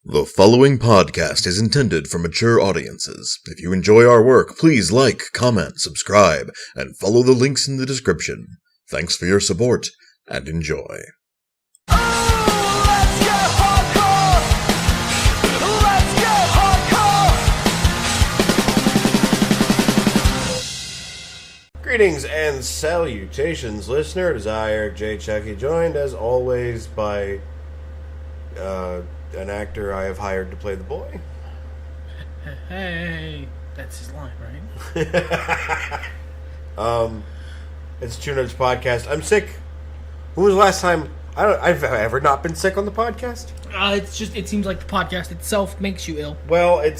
The following podcast is intended for mature audiences. If you enjoy our work, please like, comment, subscribe, and follow the links in the description. Thanks for your support, and enjoy. Greetings and salutations, listener. It is I, Eric J. Chucci, joined as always by an actor I have hired to play the boy. Hey, that's his line, right? It's Two Nerds Podcast. I'm sick. When was the last time? I've ever not been sick on the podcast. It seems like the podcast itself makes you ill. Well, I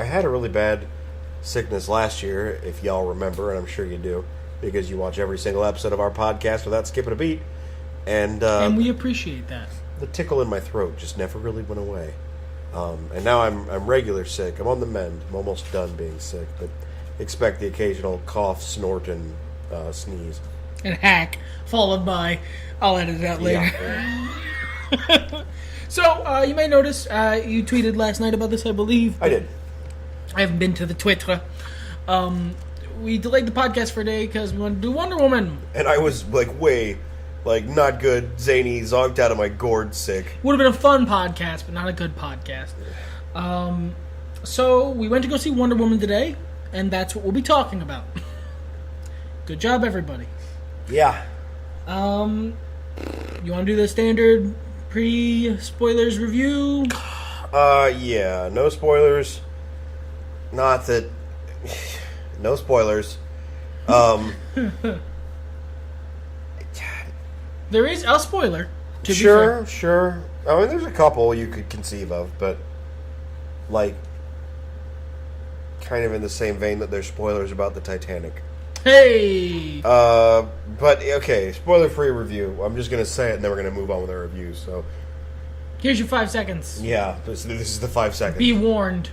had a really bad sickness last year, if y'all remember, and I'm sure you do, because you watch every single episode of our podcast without skipping a beat. And we appreciate that. The tickle in my throat just never really went away. And now I'm regular sick. I'm on the mend. I'm almost done being sick, but expect the occasional cough, snort, and sneeze. And hack, followed by, I'll edit that later. Yeah. So, you may notice, you tweeted last night about this, I believe. I did. I haven't been to the Twitter. We delayed the podcast for a day because we wanted to do Wonder Woman. And I was, not good, zany, zonked out of my gourd sick. Would have been a fun podcast, but not a good podcast. So, we went to go see Wonder Woman today, and that's what we'll be talking about. Good job, everybody. Yeah. You want to do the standard pre-spoilers review? Yeah. No spoilers. Not that... No spoilers. There is a spoiler, to be fair. Sure. I mean, there's a couple you could conceive of, but, kind of in the same vein that there's spoilers about the Titanic. Hey! But, okay, spoiler-free review. I'm just going to say it, and then we're going to move on with our review, so... Here's your 5 seconds. Yeah, this is the 5 seconds. Be warned.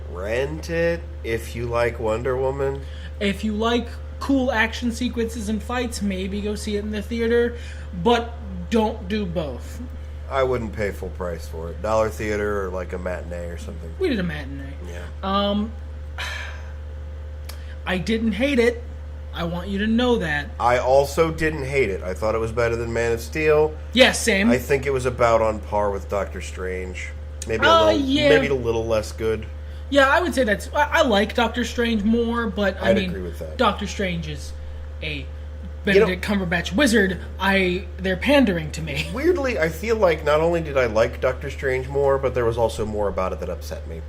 Rent it if you like Wonder Woman. If you like cool action sequences and fights, maybe go see it in the theater, but don't do both. I wouldn't pay full price for it. Dollar theater or like a matinee or something. We did a matinee. Yeah. I didn't hate it. I want you to know that. I also didn't hate it. I thought it was better than Man of Steel. Yeah, same. I think it was about on par with Doctor Strange. Maybe a little less good. Yeah, I would say that's... I like Doctor Strange more, but I'd agree with that. Doctor Strange is a Benedict Cumberbatch wizard. They're pandering to me. Weirdly, I feel like not only did I like Doctor Strange more, but there was also more about it that upset me.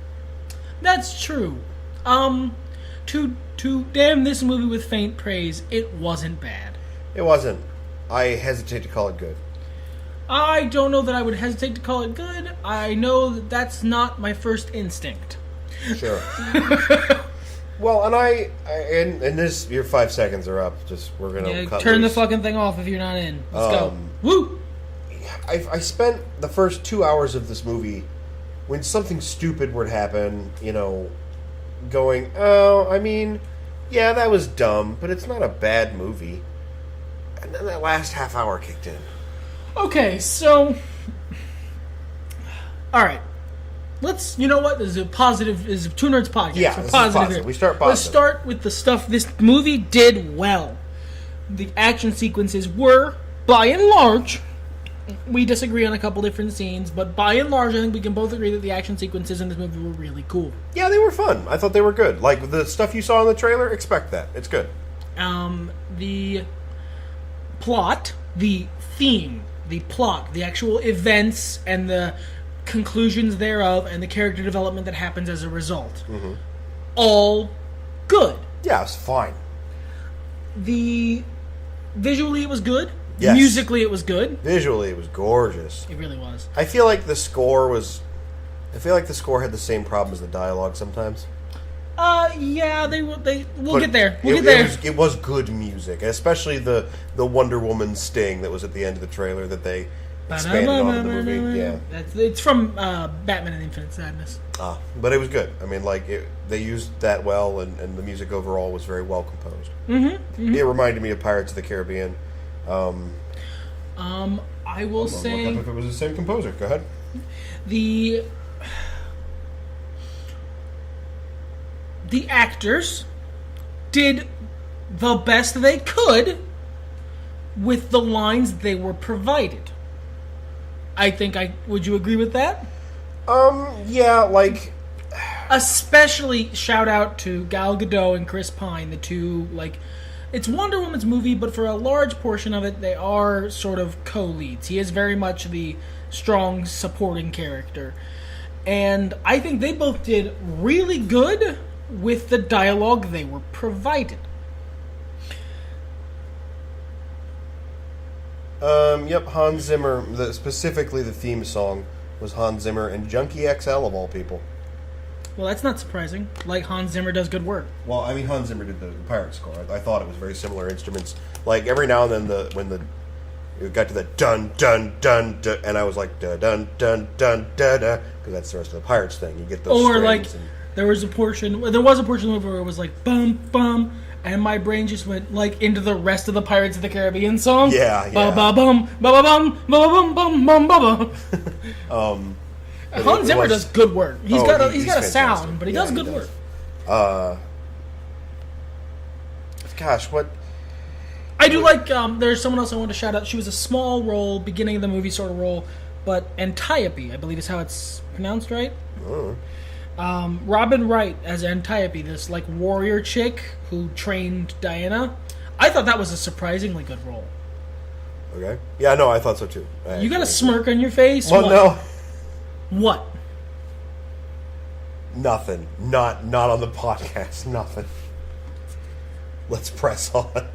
That's true. To damn this movie with faint praise, it wasn't bad. It wasn't. I hesitate to call it good. I don't know that I would hesitate to call it good. I know that that's not my first instinct. Sure. Well, and this, your 5 seconds are up. We're gonna cut turn loose. the fucking thing off if you're not in. Let's go. Woo! I spent the first 2 hours of this movie, when something stupid would happen, going, yeah, that was dumb, but it's not a bad movie. And then that last half hour kicked in. Okay, so... Alright. You know what? This is a Two Nerds podcast. Yeah, so this positive is positive. here. We start positive. Let's start with the stuff this movie did well. The action sequences were, by and large, we disagree on a couple different scenes, but by and large, I think we can both agree that the action sequences in this movie were really cool. Yeah, they were fun. I thought they were good. Like, the stuff you saw in the trailer, expect that. It's good. The plot, the theme, the plot, the actual events, and the conclusions thereof, and the character development that happens as a result. Mm-hmm. All good. Yeah, it's fine. Visually, it was good. Yes. Musically, it was good. Visually, it was gorgeous. It really was. I feel like the score had the same problem as the dialogue sometimes. Yeah, we'll get there. It was good music, especially the Wonder Woman sting that was at the end of the trailer that they expanded on in the movie. Yeah, it's from Batman and Infinite Sadness. But it was good. I mean, they used that well, and the music overall was very well composed. Mm-hmm. It reminded me of Pirates of the Caribbean. I will say... Look up if it was the same composer. Go ahead. The actors did the best they could with the lines they were provided. Would you agree with that? Yeah, like... Especially shout out to Gal Gadot and Chris Pine, the two, like... It's Wonder Woman's movie, but for a large portion of it, they are sort of co-leads. He is very much the strong supporting character. And I think they both did really good with the dialogue they were provided. Yep, Hans Zimmer, specifically the theme song was Hans Zimmer and Junkie XL of all people. Well, that's not surprising. Like, Hans Zimmer does good work. Well, I mean, Hans Zimmer did the Pirate score. I thought it was very similar instruments. Like, every now and then, when it got to the dun, dun, dun, dun, and I was like, dun, dun, dun, dun, dun, because that's the rest of the Pirates thing. You get those Or, like, and... there was a portion of the movie where it was like, bum, bum, and my brain just went, like, into the rest of the Pirates of the Caribbean song. Yeah. Ba-ba-bum, ba-ba-bum, ba-ba-bum, bum, bum, ba-ba. Hans Zimmer does good work. He's got a sound, but he does good work. Gosh, what? I do like. There's someone else I want to shout out. She was a small role, beginning of the movie sort of role, but Antiope, I believe is how it's pronounced, right? Robin Wright as Antiope, this like warrior chick who trained Diana. I thought that was a surprisingly good role. Okay. Yeah, no, I thought so too. You got a smirk on your face. Well, no. What? Nothing. Not on the podcast. Nothing. Let's press on.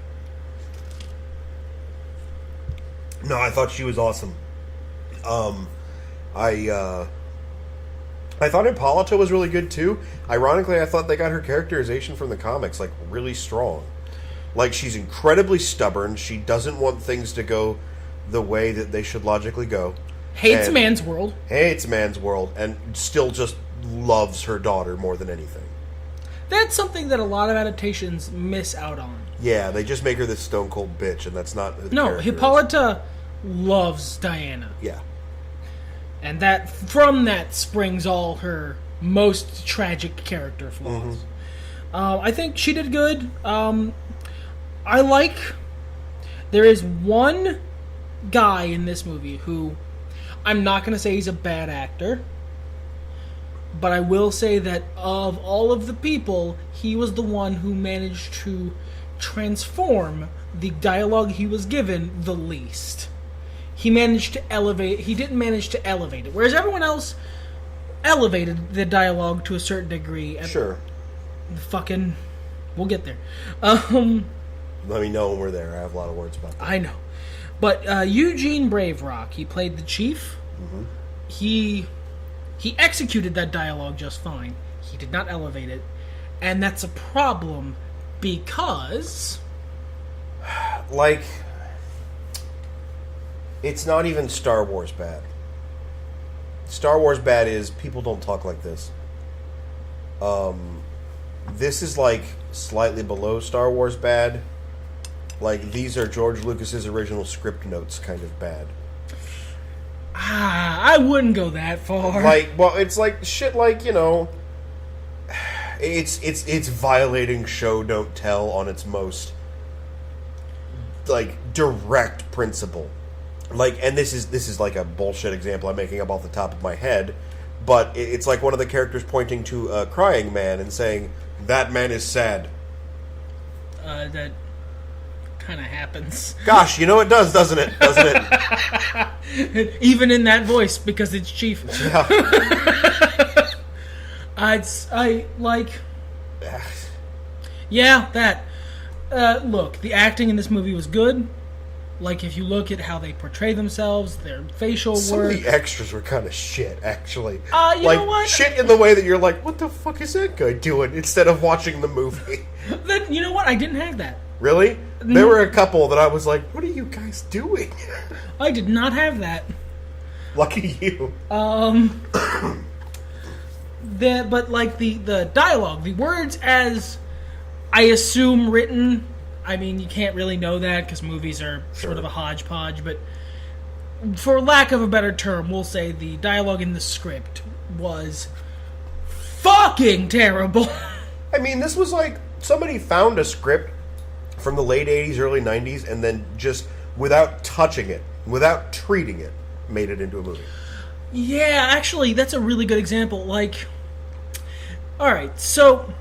No, I thought she was awesome. I thought Hippolyta was really good too. Ironically, I thought they got her characterization from the comics like really strong. Like, she's incredibly stubborn. She doesn't want things to go the way that they should logically go. Hates man's world. And still just loves her daughter more than anything. That's something that a lot of adaptations miss out on. Yeah, they just make her this stone cold bitch, and that's not who the No, character is. Hippolyta loves Diana. Yeah. And that from that springs all her most tragic character flaws. I think she did good. There is one guy in this movie who, I'm not going to say he's a bad actor, but I will say that of all of the people, he was the one who managed to transform the dialogue he was given the least. He didn't manage to elevate it, whereas everyone else elevated the dialogue to a certain degree. Sure. We'll get there. Let me know when we're there. I have a lot of words about that. I know. But Eugene Braverock, he played the chief. He executed that dialogue just fine. He did not elevate it. And that's a problem because... Like, it's not even Star Wars bad. Star Wars bad is people don't talk like this. This is like slightly below Star Wars bad. Like, these are George Lucas's original script notes kind of bad. I wouldn't go that far. Like, well, it's like shit. Like, you know, it's violating show don't tell on its most like direct principle. Like, and this is like a bullshit example I'm making up off the top of my head, but it's like one of the characters pointing to a crying man and saying, "That man is sad." That kind of happens. Gosh, you know it does, doesn't it? Doesn't it? Even in that voice, because it's Chief. Yeah. Yeah, that. Look, the acting in this movie was good. Like, if you look at how they portray themselves, their facial Some work. of the extras were kind of shit, actually. You know what? Shit in the way that you're like, what the fuck is that guy doing? Instead of watching the movie. Then, you know what? I didn't have that. Really? There were a couple that I was like, what are you guys doing? I did not have that. Lucky you. But like the dialogue, the words as I assume written. I mean, you can't really know that because movies are sort of a hodgepodge, but for lack of a better term, we'll say the dialogue in the script was fucking terrible. I mean, this was like somebody found a script from the late 80s, early 90s, and then just, without touching it, without treating it, made it into a movie. Yeah, actually, that's a really good example. Like, alright, so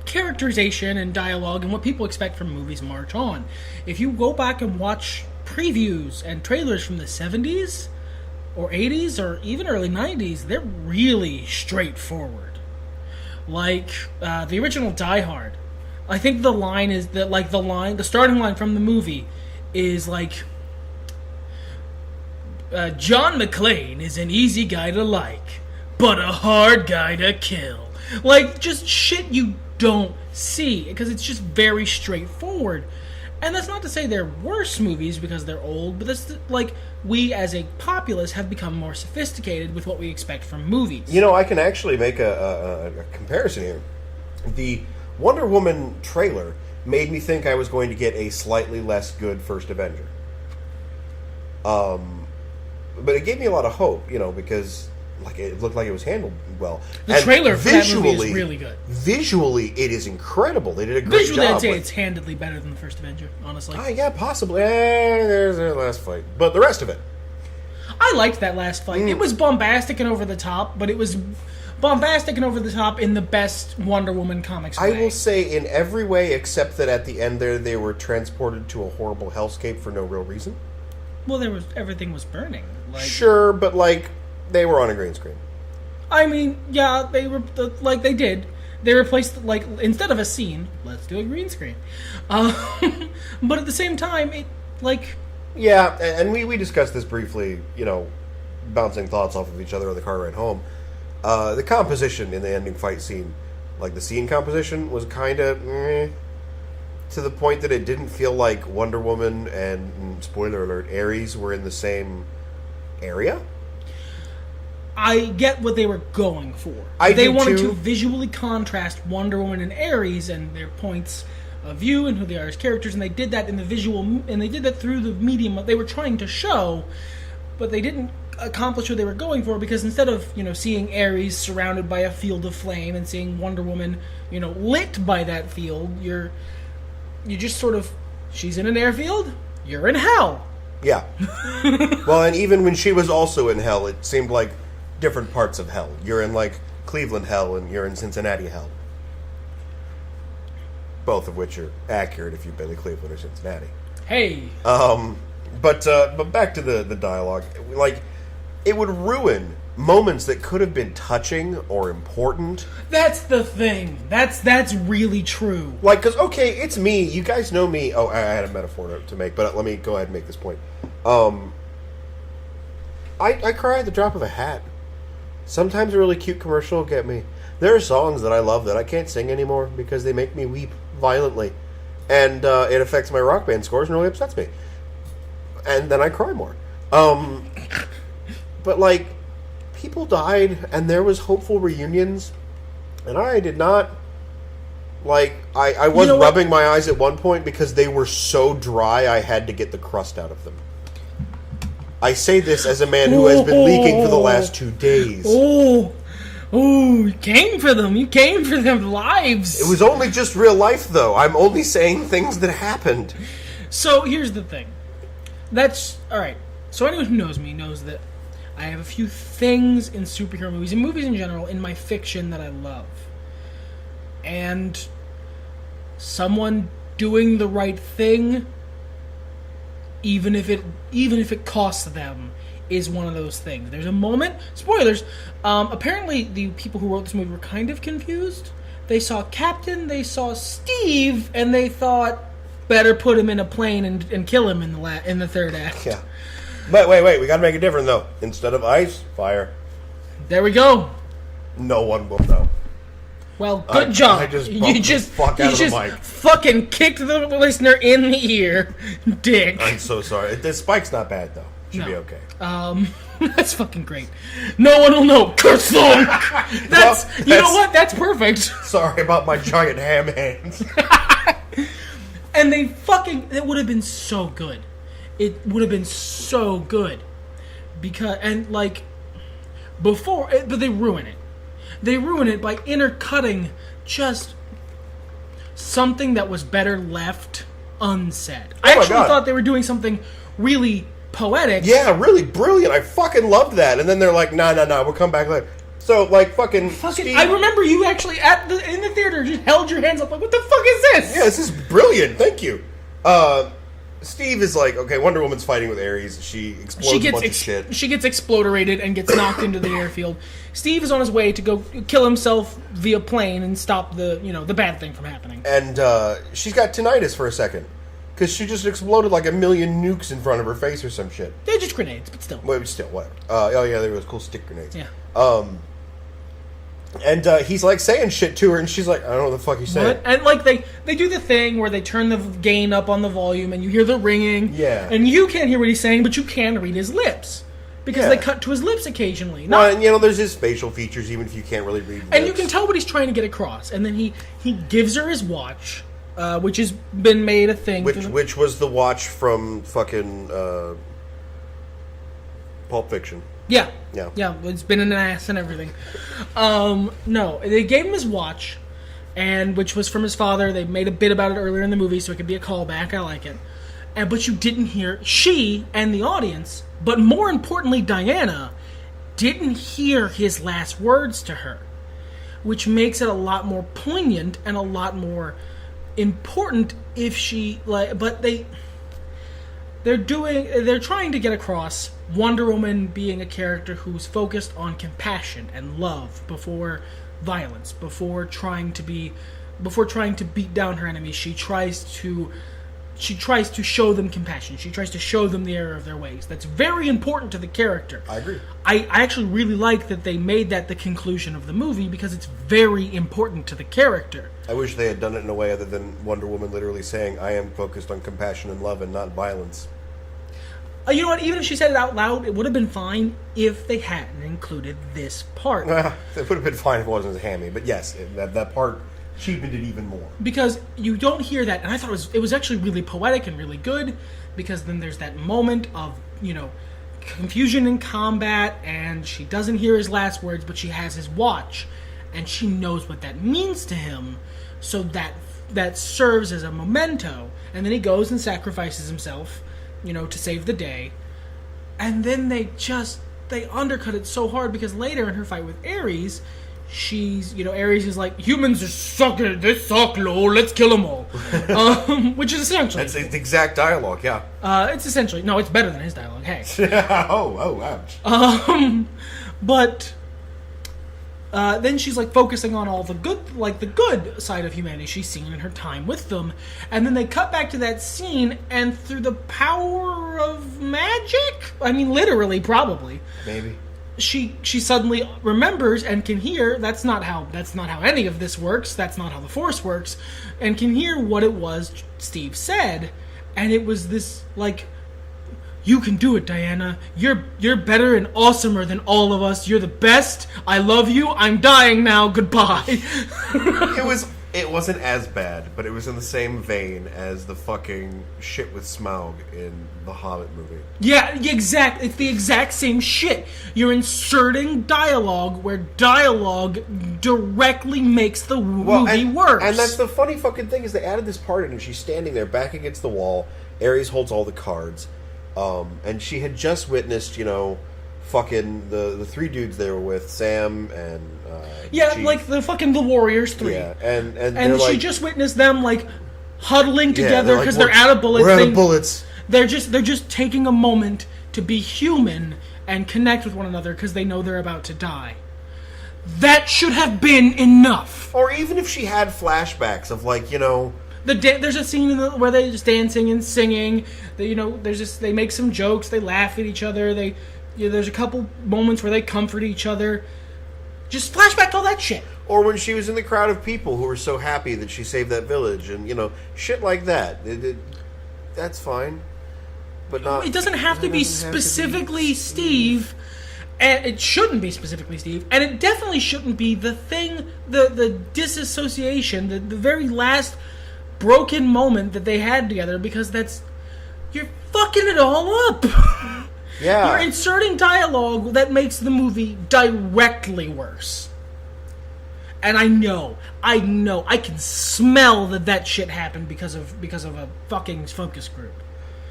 characterization and dialogue and what people expect from movies march on. If you go back and watch previews and trailers from the 70s or 80s or even early 90s, they're really straightforward. Like, the original Die Hard. I think the line is that, like, the starting line from the movie is like, John McClane is an easy guy to like, but a hard guy to kill. Like, just shit you don't see, because it's just very straightforward. And that's not to say they're worse movies because they're old, but that's like, we as a populace have become more sophisticated with what we expect from movies. You know, I can actually make a comparison here. The Wonder Woman trailer made me think I was going to get a slightly less good First Avenger. But it gave me a lot of hope, you know, because like it looked like it was handled well. The trailer for that movie is really good. Visually, it is incredible. They did a great Visually, job. I'd say it's handedly better than the First Avenger, honestly. Yeah, possibly. There's their last fight. But the rest of it. I liked that last fight. It was bombastic and over the top, but it was bombastic and over the top in the best Wonder Woman comics way. I will say in every way except that at the end there they were transported to a horrible hellscape for no real reason. Well, everything was burning. Like, sure, but like they were on a green screen. I mean, yeah, they were like they did. They replaced, like, instead of a scene, let's do a green screen. But at the same time, it like, yeah, and we discussed this briefly, you know, bouncing thoughts off of each other on the car ride home. The composition in the ending fight scene, like the scene composition, was kind of to the point that it didn't feel like Wonder Woman and, spoiler alert, Ares were in the same area. I get what they were going for. They wanted to visually contrast Wonder Woman and Ares and their points of view and who they are as characters, and they did that in the visual, and they did that through the medium they were trying to show, but they didn't accomplish what they were going for, because instead of, you know, seeing Ares surrounded by a field of flame and seeing Wonder Woman, you know, lit by that field, you just sort of, she's in an airfield, you're in hell. Yeah. Well, and even when she was also in hell, it seemed like different parts of hell. You're in, like, Cleveland hell and you're in Cincinnati hell. Both of which are accurate if you've been to Cleveland or Cincinnati. Hey. But back to the dialogue. Like, it would ruin moments that could have been touching or important. That's the thing. That's really true. Like, because, okay, it's me. You guys know me. Oh, I had a metaphor to make, but let me go ahead and make this point. I cry at the drop of a hat. Sometimes a really cute commercial will get me. There are songs that I love that I can't sing anymore because they make me weep violently. And it affects my rock band scores and really upsets me. And then I cry more. But, like, people died and there was hopeful reunions. And I did not... Like, I was rubbing my eyes at one point because they were so dry I had to get the crust out of them. I say this as a man who has been leaking for the last 2 days. Oh, you came for them. You came for their lives. It was only just real life, though. I'm only saying things that happened. So, here's the thing. That's... Alright. So, anyone who knows me knows that I have a few things in superhero movies, and movies in general, in my fiction that I love. And someone doing the right thing, even if it costs them, is one of those things. There's a moment, spoilers, apparently the people who wrote this movie were kind of confused. They saw Captain, they saw Steve, and they thought, better put him in a plane and kill him in the third act. Yeah. But wait, we gotta make it different, though. Instead of ice, fire. There we go. No one will know. Well, good job. You just fucking kicked the listener in the ear, dick. I'm so sorry. The spike's not bad, though. Should be okay. That's fucking great. No one will know. Curse them! You know what? That's perfect. Sorry about my giant ham hands. And it would have been so good it would have been so good. Because, and like, before, but they ruin it. They ruin it by intercutting just something that was better left unsaid. I actually thought they were doing something really poetic. Yeah, really brilliant. I fucking loved that. And then they're like, no, we'll come back later. So, like, fucking Steve, I remember you actually in the theater just held your hands up like, what the fuck is this? Yeah, this is brilliant. Thank you. Steve is like, okay, Wonder Woman's fighting with Ares. She explodes a bunch of shit. She gets exploderated and gets knocked into the airfield. Steve is on his way to go kill himself via plane and stop the bad thing from happening. And she's got tinnitus for a second. Because she just exploded like a million nukes in front of her face or some shit. They're just grenades, but still. Wait, still, whatever. Oh, yeah, they were those cool stick grenades. Yeah. And he's like saying shit to her, and she's like, I don't know what the fuck he's saying. And like they do the thing where they turn the gain up on the volume, and you hear the ringing. Yeah. And you can't hear what he's saying, but you can read his lips. Because they cut to his lips occasionally. Well, and there's his facial features, even if you can't really read lips. And you can tell what he's trying to get across. And then he gives her his watch, which has been made a thing. Which was the watch from fucking Pulp Fiction. Yeah. Yeah. Yeah, it's been an ass and everything. No, they gave him his watch, and which was from his father. They made a bit about it earlier in the movie, so it could be a callback. I like it. But you didn't hear, she and the audience, but more importantly, Diana, didn't hear his last words to her, which makes it a lot more poignant and a lot more important if she, but they're trying to get across Wonder Woman being a character who's focused on compassion and love before violence, before trying to beat down her enemies. She tries to show them compassion. She tries to show them the error of their ways. That's very important to the character. I agree. I actually really like that they made that the conclusion of the movie because it's very important to the character. I wish they had done it in a way other than Wonder Woman literally saying, I am focused on compassion and love and not violence. You know what? Even if she said it out loud, it would have been fine if they hadn't included this part. It would have been fine if it wasn't as hammy, but yes, that part cheapened it even more. Because you don't hear that, and I thought it was actually really poetic and really good, because then there's that moment of, confusion in combat, and she doesn't hear his last words, but she has his watch, and she knows what that means to him, so that serves as a memento, and then he goes and sacrifices himself, to save the day, and then they undercut it so hard, because later in her fight with Ares, Ares is like, humans are suckers, they suck, lol, let's kill them all. Which is essentially... That's the exact dialogue, yeah. It's essentially... No, it's better than his dialogue, hey. oh, ouch. But... then she's like focusing on all the good side of humanity she's seen in her time with them, and then they cut back to that scene, and through the power of magic, I mean literally, probably, maybe, she suddenly remembers and can hear. That's not how any of this works. That's not how the Force works, and can hear what it was Steve said, and it was this like, you can do it, Diana. You're better and awesomer than all of us. You're the best. I love you. I'm dying now. Goodbye. It wasn't as bad, but it was in the same vein as the fucking shit with Smaug in the Hobbit movie. Yeah, exactly. It's the exact same shit. You're inserting dialogue where dialogue directly makes the movie worse. And that's the funny fucking thing is they added this part in, and she's standing there back against the wall. Ares holds all the cards. And she had just witnessed, fucking the three dudes they were with, Sam and Chief. Like the Warriors 3. Yeah, and she like, just witnessed them like huddling together because they're out of bullets. We're out of bullets. They're just taking a moment to be human and connect with one another because they know they're about to die. That should have been enough. Or even if she had flashbacks of there's a scene where they're just dancing and singing. They make some jokes. They laugh at each other. There's a couple moments where they comfort each other. Just flashback to all that shit. Or when she was in the crowd of people who were so happy that she saved that village, and shit like that. That's fine, but not. It doesn't have to be specifically Steve. And it shouldn't be specifically Steve, and it definitely shouldn't be the thing, the disassociation, the very last broken moment that they had together, because you're fucking it all up. Yeah. You're inserting dialogue that makes the movie directly worse. And I know, I can smell that shit happened because of a fucking focus group.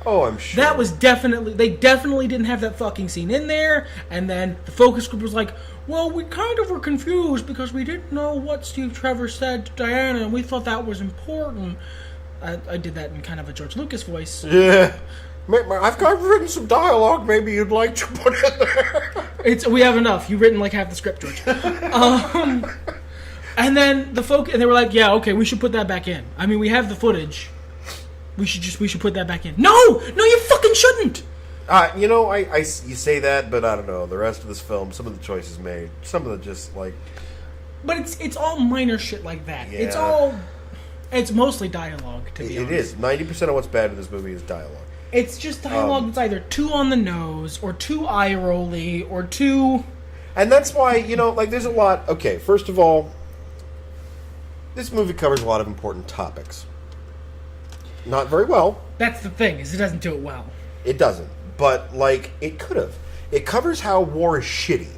Oh, I'm sure. That was they definitely didn't have that fucking scene in there, and then the focus group was like, well, we kind of were confused because we didn't know what Steve Trevor said to Diana, and we thought that was important. I did that in kind of a George Lucas voice. Yeah. I've written some dialogue maybe you'd like to put in there. We have enough. You've written like half the script, George. And then and they were like, yeah, okay, we should put that back in. I mean, we have the footage. We should put that back in. No, you fucking shouldn't. You say that, but I don't know. The rest of this film, some of the choices made, some of the just like. But it's all minor shit like that. Yeah. It's mostly dialogue. To be honest, it is 90% of what's bad in this movie is dialogue. It's just dialogue that's either too on the nose or too eye rolly or too. And that's why there's a lot. Okay, first of all, this movie covers a lot of important topics. Not very well. That's the thing, is it doesn't do it well. It doesn't. But, it could have. It covers how war is shitty.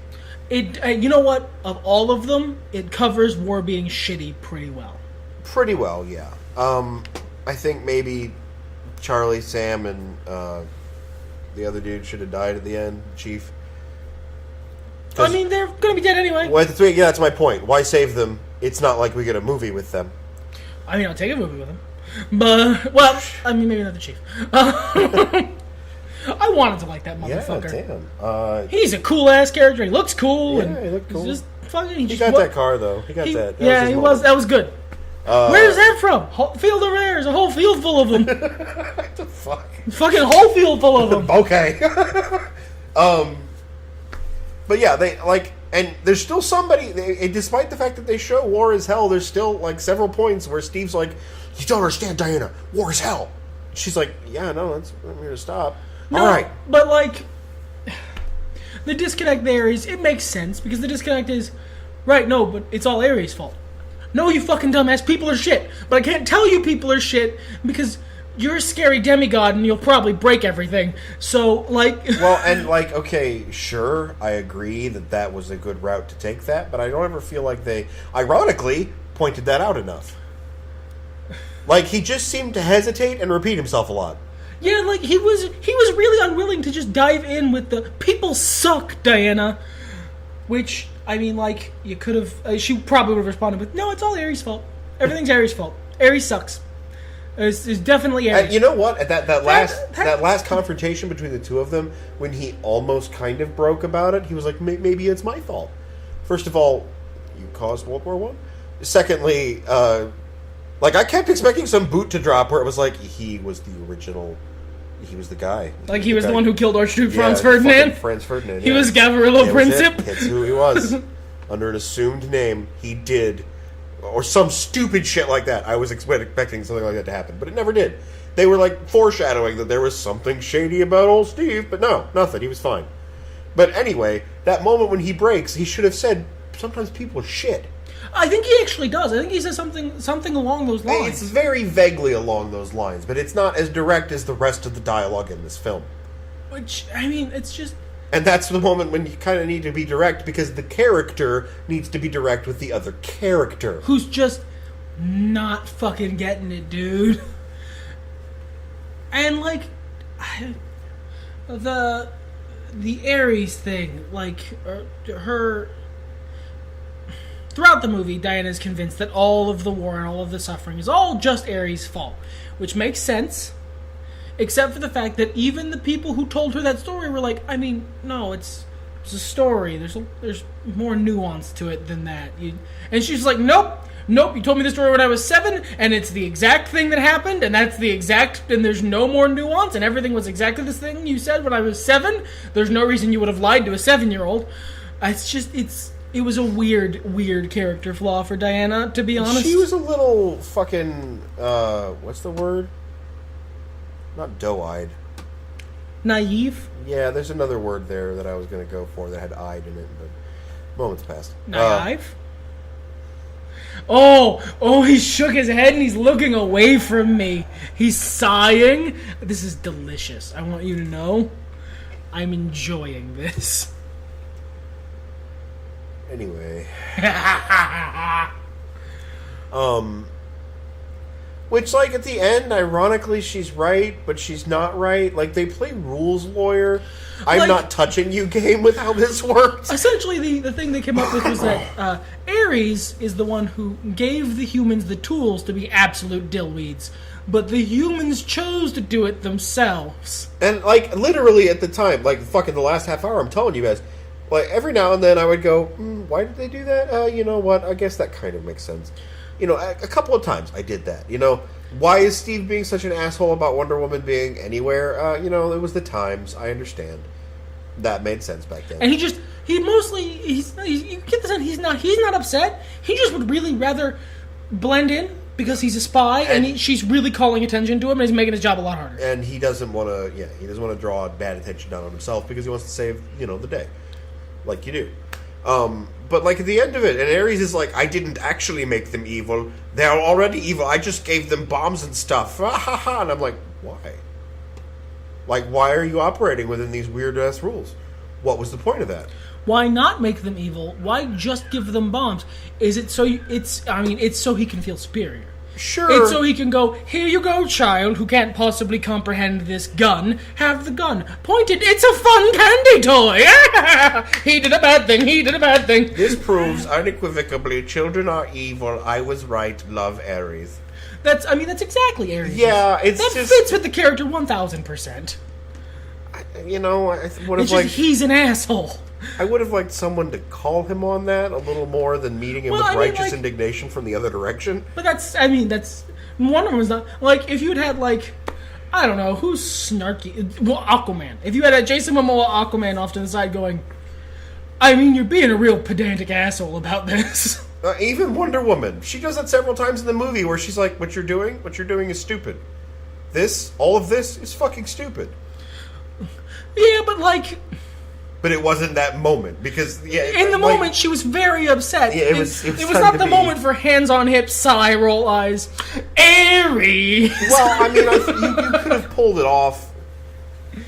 You know what? Of all of them, it covers war being shitty pretty well. Pretty well, yeah. I think maybe Charlie, Sam, and the other dude should have died at the end, Chief. I mean, they're going to be dead anyway. Well, that's my point. Why save them? It's not like we get a movie with them. I mean, I'll take a movie with them. But, well, I mean, maybe not the Chief. I wanted to like that motherfucker. Yeah, damn. He's a cool-ass character. He looks cool. Yeah, he looked cool. He got that car, though. He got that. That was good. Where's that from? Field over there. There's a whole field full of them. What the fuck? Fucking whole field full of them. Okay. But yeah, and there's still somebody, despite the fact that they show war is hell, there's still, several points where Steve's like, you don't understand, Diana, war is hell. She's like, yeah, no, I'm here to stop. No, all right. But, the disconnect there is, it makes sense, because the disconnect is, right, no, but it's all Ares' fault. No, you fucking dumbass, people are shit. But I can't tell you people are shit, because you're a scary demigod, and you'll probably break everything. So, well, and, okay, sure, I agree that was a good route to take that, but I don't ever feel like they, ironically, pointed that out enough. He just seemed to hesitate and repeat himself a lot. Yeah, he was really unwilling to just dive in with the people suck, Diana. Which, I mean, you could have. She probably would have responded with, no, it's all Ares' fault. Everything's Ares' fault. Ares sucks. It's definitely Ares. You know what? At that last confrontation between the two of them, when he almost kind of broke about it, he was like, maybe it's my fault. First of all, you caused World War I. Secondly, I kept expecting some boot to drop where it was he was the original. He was the guy. He was the one who killed Archduke Franz Ferdinand? Franz Ferdinand, He was Gavrilo Princip? That's who he was. Under an assumed name, he did. Or some stupid shit like that. I was expecting something like that to happen, but it never did. They were, foreshadowing that there was something shady about old Steve, but no, nothing. He was fine. But anyway, that moment when he breaks, he should have said, sometimes people are shit. I think he actually does. I think he says something along those lines. It's very vaguely along those lines, but it's not as direct as the rest of the dialogue in this film. Which, I mean, it's just... And that's the moment when you kind of need to be direct, because the character needs to be direct with the other character. Who's just not fucking getting it, dude. And, the Ares thing, her... Throughout the movie, Diana's convinced that all of the war and all of the suffering is all just Ares' fault, which makes sense, except for the fact that even the people who told her that story were like, I mean, no, it's a story. There's more nuance to it than that. And she's like, nope, you told me the story when I was 7, and it's the exact thing that happened, and and there's no more nuance, and everything was exactly the thing you said when I was 7. There's no reason you would have lied to a 7-year-old. It was a weird character flaw for Diana, to be honest. She was a little fucking, what's the word? Not doe-eyed. Naive? Yeah, there's another word there that I was going to go for that had "eyed" in it, but moments passed. Naive? Oh, he shook his head and he's looking away from me. He's sighing. This is delicious. I want you to know. I'm enjoying this. Anyway. Which, like, at the end, ironically, she's right, but she's not right. Like, they play rules lawyer. I'm Like- not touching you game with how this works. Essentially, the thing they came up with was that Ares is the one who gave the humans the tools to be absolute dillweeds, but the humans chose to do it themselves. And, like, literally at the time, like, fucking the last half hour, I'm telling you guys, like, every now and then I would go, why did they do that? You know what? I guess that kind of makes sense. You know, a couple of times I did that. You know, why is Steve being such an asshole about Wonder Woman being anywhere? You know, it was the times. I understand. That made sense back then. And you get the sense he's not upset. He just would really rather blend in because he's a spy and she's really calling attention to him and he's making his job a lot harder. And he doesn't want to, he doesn't want to draw bad attention down on himself because he wants to save, the day. Like you do. But, like, at the end of it, and Ares is like, I didn't actually make them evil. They're already evil. I just gave them bombs and stuff. And I'm like, why? Like, why are you operating within these weird-ass rules? What was the point of that? Why not make them evil? Why just give them bombs? Is it so it's so he can feel superior. Sure. It's so he can go, here you go, child, who can't possibly comprehend this gun. Have the gun. Point it. It's a fun candy toy. He did a bad thing. He did a bad thing. This proves unequivocally children are evil. I was right. Love Ares. That's exactly Ares. Yeah, it's that just... fits with the character 1,000%. I would It's have just he's an asshole. I would have liked someone to call him on that a little more than meeting him with righteous indignation from the other direction. But that's Wonder Woman's not, like, if you had like, I don't know, who's snarky? Well, Aquaman. If you had a Jason Momoa Aquaman off to the side going, you're being a real pedantic asshole about this. Even Wonder Woman. She does that several times in the movie where she's like, what you're doing is stupid. All of this is fucking stupid. Yeah, but like... But it wasn't that moment, because... in the moment, she was very upset. Yeah, it was not the moment for hands on hips, sigh, roll eyes. Aries! Well, you could have pulled it off,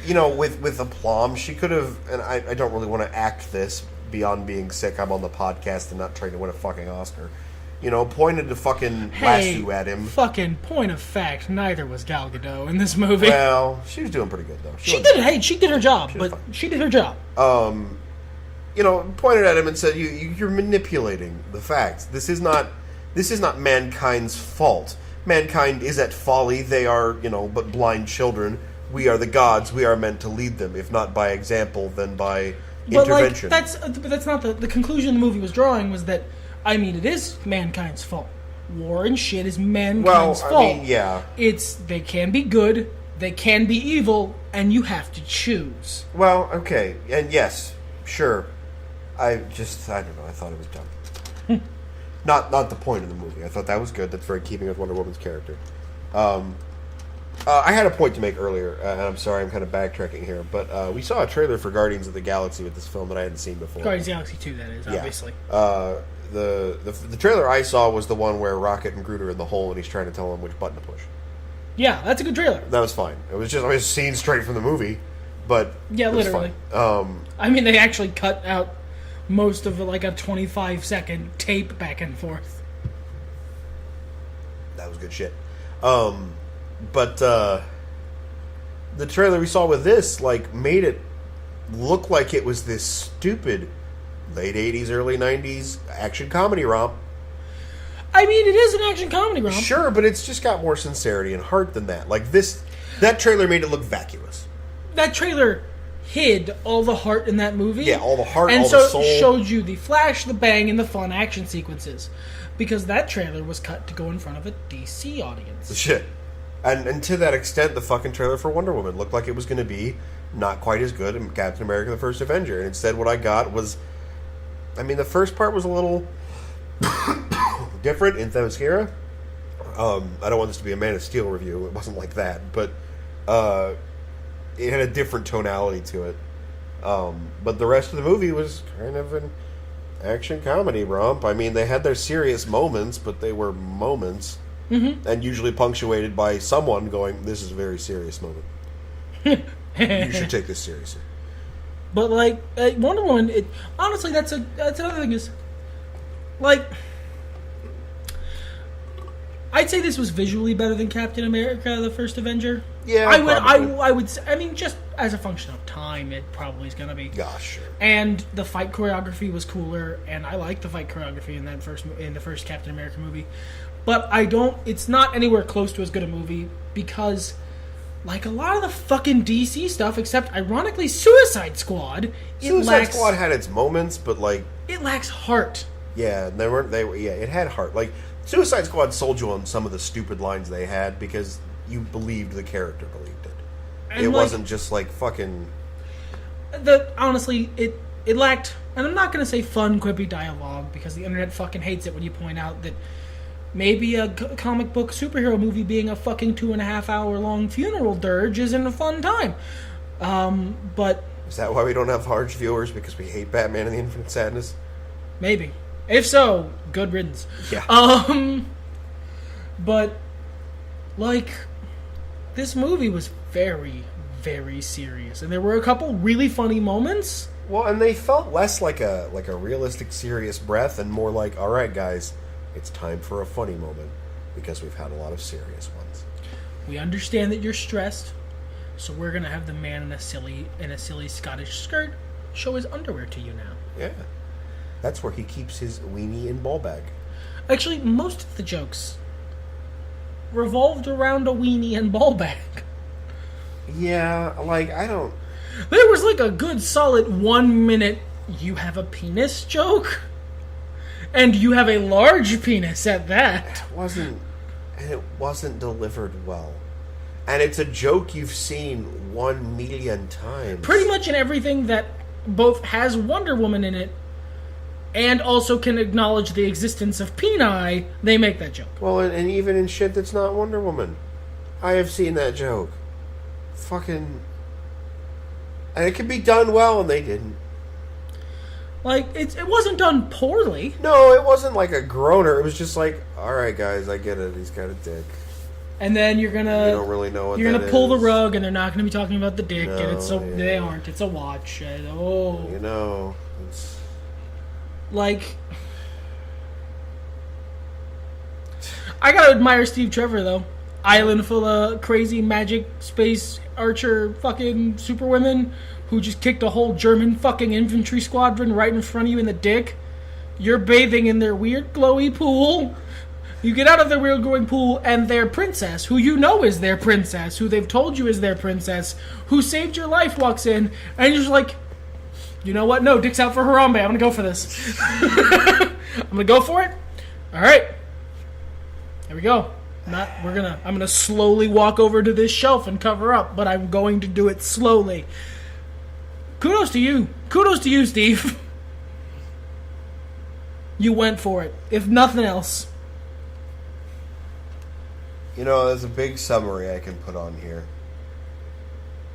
with aplomb. She could have... And I don't really want to act this beyond being sick. I'm on the podcast and not trying to win a fucking Oscar. Pointed the fucking lasso at him. Fucking point of fact, neither was Gal Gadot in this movie. Well, she was doing pretty good, though. She did her job, she did her job. Pointed at him and said, "You're manipulating the facts. This is not mankind's fault. Mankind is at folly. They are, but blind children. We are the gods. We are meant to lead them, if not by example, then by intervention." But that's not the conclusion the movie was drawing. Was that it is mankind's fault. War and shit is mankind's fault. Yeah. They can be good, they can be evil, and you have to choose. Well, okay, and yes, sure. I don't know. I thought it was dumb. Not the point of the movie. I thought that was good. That's very keeping with Wonder Woman's character. I had a point to make earlier, and I'm sorry I'm kind of backtracking here, but we saw a trailer for Guardians of the Galaxy with this film that I hadn't seen before. Guardians of the Galaxy 2, that is, obviously. The trailer I saw was the one where Rocket and Groot are in the hole and he's trying to tell him which button to push. Yeah, that's a good trailer. That was fine. It was just a scene straight from the movie, but yeah, literally. They actually cut out most of a 25-second tape back and forth. That was good shit. But the trailer we saw with this made it look like it was this stupid late 80s, early 90s action comedy romp. It is an action comedy romp. Sure, but it's just got more sincerity and heart than that. That trailer made it look vacuous. That trailer hid all the heart in that movie. Yeah, all the heart, and all the soul. And so showed you the flash, the bang, and the fun action sequences. Because that trailer was cut to go in front of a DC audience. Shit. And to that extent, the fucking trailer for Wonder Woman looked like it was going to be not quite as good as Captain America the First Avenger. And instead what I got was... the first part was a little different in Themyscira. I don't want this to be a Man of Steel review. It wasn't like that. But it had a different tonality to it. But the rest of the movie was kind of action comedy romp. I mean, they had their serious moments, but they were moments. Mm-hmm. And usually punctuated by someone going, this is a very serious moment. You should take this seriously. But, like, Wonder Woman, honestly, that's another thing is, like, I'd say this was visually better than Captain America, the First Avenger. Yeah, I would say, I mean, just as a function of time, it probably is going to be. Gosh, sure. And the fight choreography was cooler, and I liked the fight choreography in the first Captain America movie. But it's not anywhere close to as good a movie because, like a lot of the fucking DC stuff, except ironically Suicide Squad, Suicide Squad had its moments, but like it lacks heart. Yeah, it had heart. Like Suicide Squad sold you on some of the stupid lines they had because you believed the character believed it. And it wasn't just like fucking. Honestly, it lacked, and I'm not gonna say fun, quippy dialogue because the internet fucking hates it when you point out that. Maybe a comic book superhero movie being a fucking 2.5 hour long funeral dirge isn't a fun time. But... Is that why we don't have large viewers? Because we hate Batman and the Infinite Sadness? Maybe. If so, good riddance. Yeah. But, like, this movie was very, very serious. And there were a couple really funny moments. Well, and they felt less like a realistic, serious breath and more like, alright guys... It's time for a funny moment because we've had a lot of serious ones. We understand that you're stressed, so we're gonna have the man in a silly Scottish skirt show his underwear to you now. Yeah, that's where he keeps his weenie and ball bag. Actually, most of the jokes revolved around a weenie and ball bag. Yeah, like I don't. There was like a good solid 1 minute. You have a penis joke. And you have a large penis at that. It wasn't delivered well. And it's a joke you've seen 1 million times. Pretty much in everything that both has Wonder Woman in it and also can acknowledge the existence of peni, they make that joke. Well, and even in shit that's not Wonder Woman. I have seen that joke. Fucking... And it can be done well, and they didn't. Like, it wasn't done poorly. No, it wasn't like a groaner. It was just like, alright guys, I get it. He's got a dick. And then you're gonna... You don't really know what you're that gonna pull is. the rug, and they're not gonna be talking about the dick, No, and it's so... yeah. They aren't. It's a watch. And, oh. You know, it's... Like... I gotta admire Steve Trevor, though. Island full of crazy magic space archer fucking superwomen who just kicked a whole German fucking infantry squadron right in front of you in the dick. You're bathing in their weird glowy pool. You get out of their weird glowing pool, and their princess, who you know is their princess, who they've told you is their princess, who saved your life, walks in, and you're just like, you know what? No, dick's out for Harambe. I'm gonna go for this. I'm gonna go for it. All right. Here we go. I'm gonna slowly walk over to this shelf and cover up, but I'm going to do it slowly. Kudos to you. Kudos to you, Steve. You went for it. If nothing else. You know, there's a big summary I can put on here.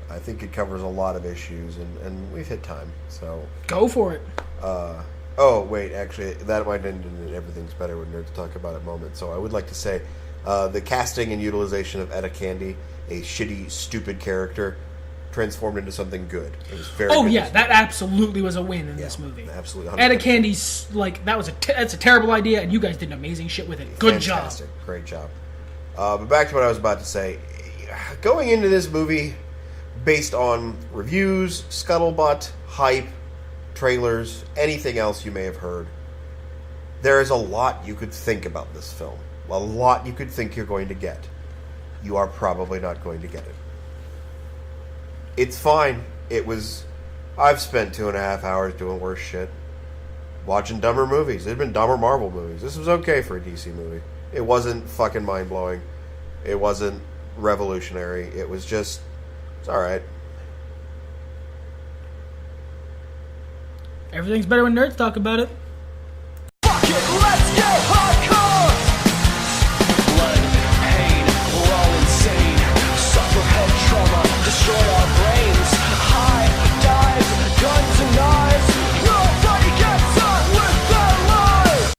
I think it covers a lot of issues, and we've hit time, so... Go for it. Oh, wait, actually, that might end in Everything's Better with Nerds Talk About It moment, so I would like to say the casting and utilization of Etta Candy, a shitty, stupid character, transformed into something good. It was very good. Yeah, that absolutely was a win in this movie. Absolutely. 100%. Etta Candy's, like, that's a terrible idea, and you guys did an amazing shit with it. Good Fantastic. job. Great job. But back to what I was about to say. Going into this movie, based on reviews, scuttlebutt, hype, trailers, anything else you may have heard, there is a lot you could think about this film. A lot you could think you're going to get. You are probably not going to get it. It's fine. I've spent 2.5 hours doing worse shit. Watching dumber movies. There've been dumber Marvel movies. This was okay for a DC movie. It wasn't fucking mind-blowing. It wasn't revolutionary. It was just... It's alright. Everything's better when nerds talk about it. Fuck it, let's get hot.